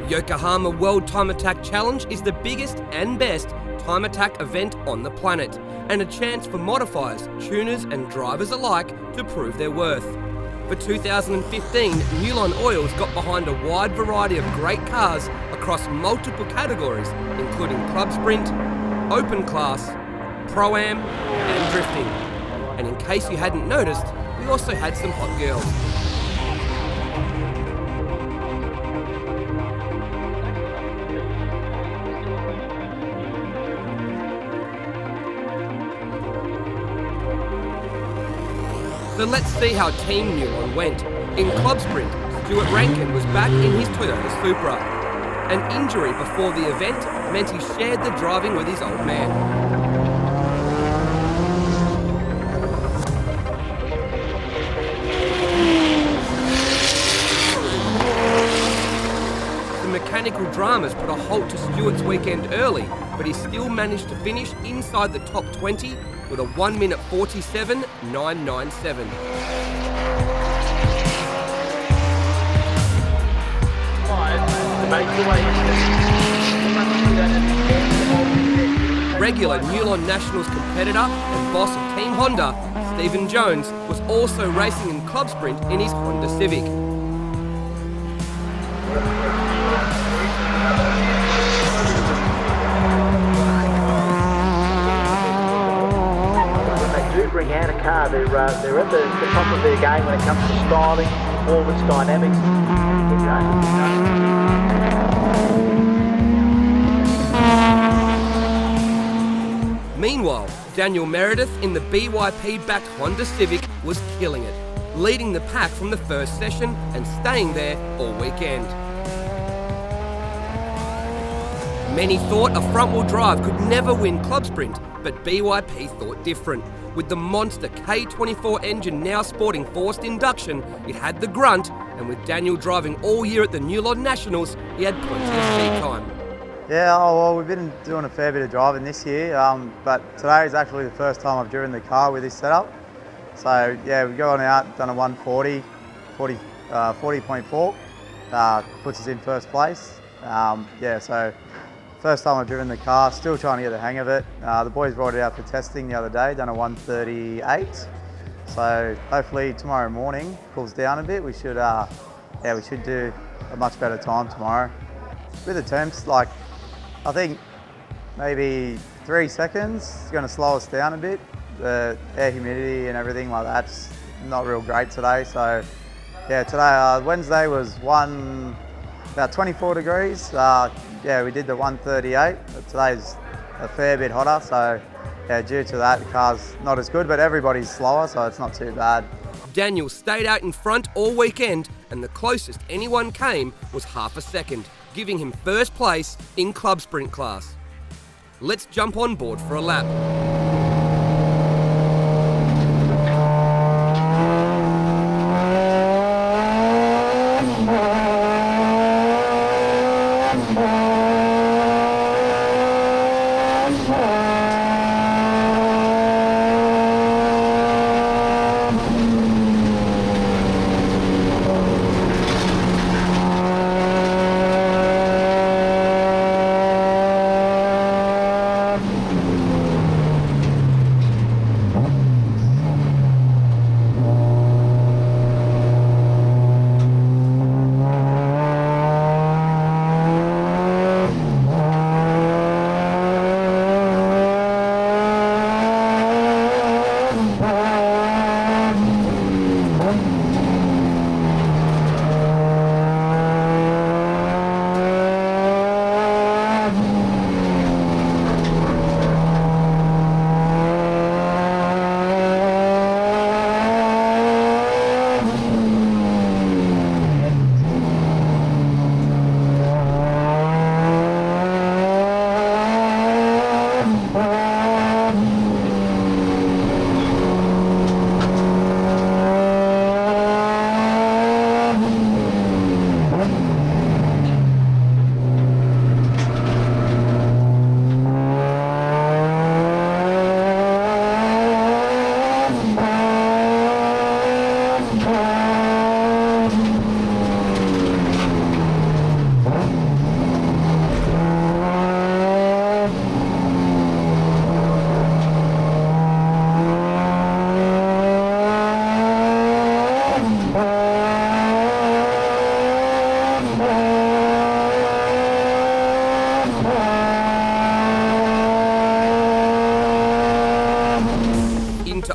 Yokohama World Time Attack Challenge is the biggest and best time attack event on the planet, and a chance for modifiers, tuners and drivers alike to prove their worth. For 2015, Nulon Oils got behind a wide variety of great cars across multiple categories, including Club Sprint, Open Class, Pro-Am and Drifting. And in case you hadn't noticed, we also had some hot girls. So let's see how Team Nulon went. In Club Sprint, Stuart Rankin was back in his Toyota Supra. An injury before the event meant he shared the driving with his old man. The mechanical dramas put a halt to Stuart's weekend early, but he still managed to finish inside the top 20 with a 1 minute 47.997. Regular Nulon Nationals competitor and boss of Team Honda, Stephen Jones, was also racing in Club Sprint in his Honda Civic. Bring out a car, they're at the top of their game when it comes to styling, performance, dynamics. Meanwhile, Daniel Meredith in the BYP-backed Honda Civic was killing it, leading the pack from the first session and staying there all weekend. Many thought a front-wheel drive could never win Club Sprint, but BYP thought different. With the monster K24 engine now sporting forced induction, it had the grunt, and with Daniel driving all year at the Nulon Nationals, he had plenty of seat time. Yeah, well, we've been doing a fair bit of driving this year, but today is actually the first time I've driven the car with this setup. So yeah, we've gone out, done a 140, 40.4, puts us in first place. Yeah, so first time I've driven the car, still trying to get the hang of it. The boys brought it out for testing the other day, done a 138. So hopefully tomorrow morning cools down a bit. We should do a much better time tomorrow. With the temps, like I think maybe 3 seconds is going to slow us down a bit. The air humidity and everything like that's not real great today. So yeah, today Wednesday was about 24 degrees. Yeah, we did the 138. But today's a fair bit hotter, so yeah, due to that, the car's not as good, but everybody's slower, so it's not too bad. Daniel stayed out in front all weekend, and the closest anyone came was half a second, giving him first place in Club Sprint class. Let's jump on board for a lap.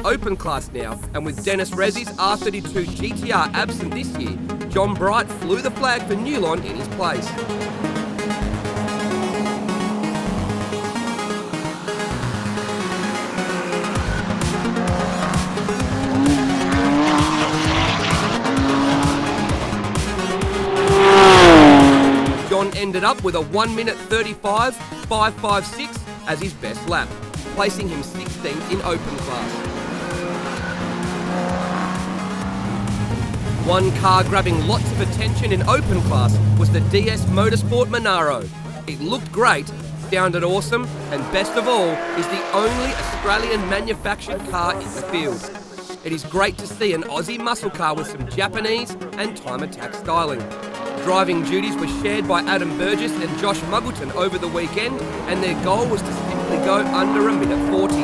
open class now, and with Dennis Rezzi's R32 GTR absent this year, John Bright flew the flag for Nulon in his place. John ended up with a 1 minute 35.556 as his best lap, placing him 16th in open class. One car grabbing lots of attention in open class was the DS Motorsport Monaro. It looked great, sounded awesome, and best of all, is the only Australian manufactured car in the field. It is great to see an Aussie muscle car with some Japanese and Time Attack styling. Driving duties were shared by Adam Burgess and Josh Muggleton over the weekend, and their goal was to simply go under a minute 40.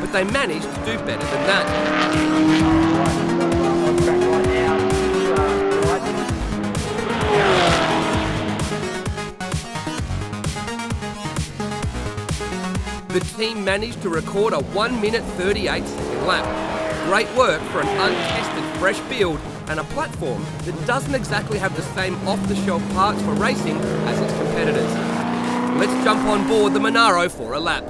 But they managed to do better than that. The team managed to record a 1 minute 38 second lap. Great work for an untested fresh build and a platform that doesn't exactly have the same off-the-shelf parts for racing as its competitors. Let's jump on board the Monaro for a lap.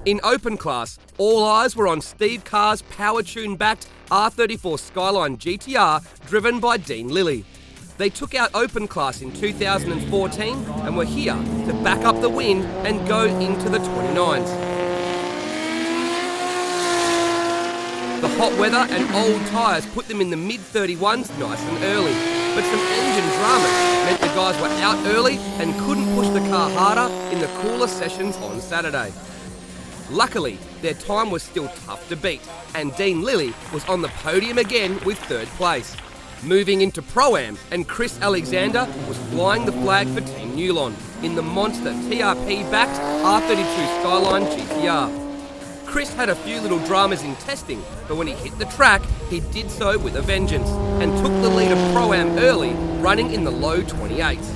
In open class, all eyes were on Steve Carr's power-tune-backed R34 Skyline GTR driven by Dean Lilly. They took out open class in 2014 and were here to back up the win and go into the 29s. The hot weather and old tyres put them in the mid-31s nice and early, but some engine drama meant the guys were out early and couldn't push the car harder in the cooler sessions on Saturday. Luckily, their time was still tough to beat, and Dean Lilly was on the podium again with third place. Moving into Pro-Am, and Chris Alexander was flying the flag for Team Nulon in the monster TRP-backed R32 Skyline GTR. Chris had a few little dramas in testing, but when he hit the track, he did so with a vengeance and took the lead of Pro-Am early, running in the low 28s.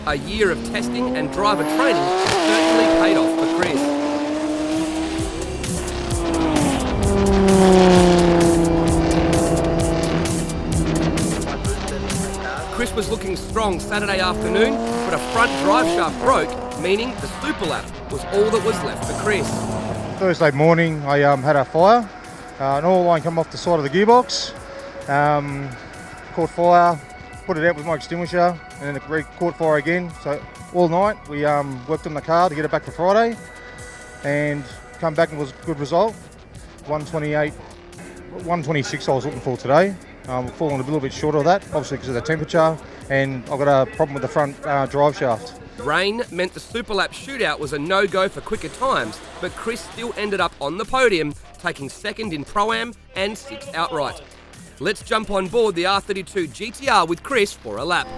A year of testing and driver training certainly paid off for Chris. Chris was looking strong Saturday afternoon, but a front drive shaft broke, meaning the super lap was all that was left for Chris. Thursday morning I had a fire. An oil line come off the side of the gearbox, caught fire, put it out with my extinguisher, and then it caught fire again. So all night we worked on the car to get it back for Friday, and come back and it was a good result. 128, 126 I was looking for today. We've fallen a little bit short of that, obviously because of the temperature, and I've got a problem with the front drive shaft. Rain meant the Super Lap shootout was a no-go for quicker times, but Chris still ended up on the podium, taking second in Pro-Am and 6th outright. Let's jump on board the R32 GTR with Chris for a lap.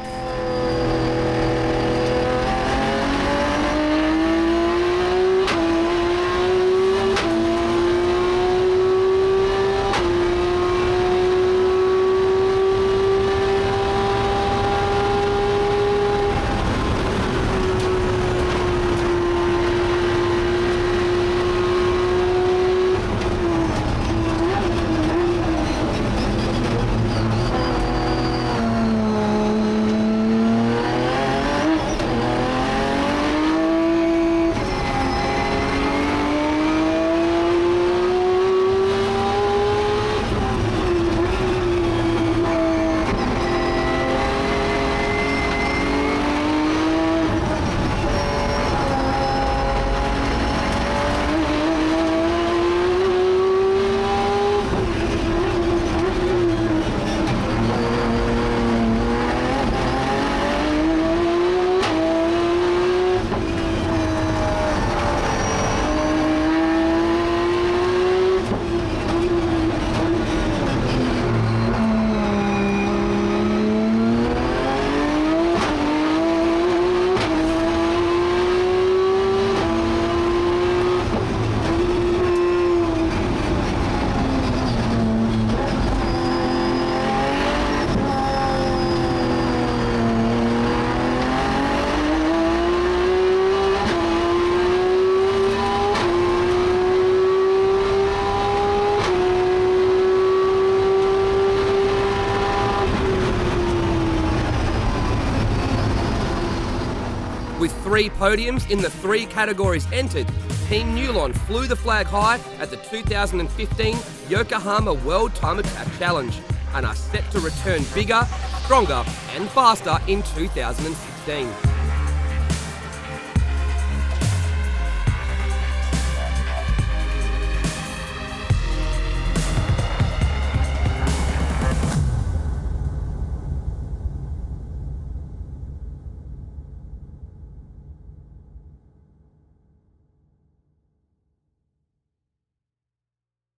With 3 podiums in the 3 categories entered, Team Nulon flew the flag high at the 2015 Yokohama World Time Attack Challenge and are set to return bigger, stronger and faster in 2016.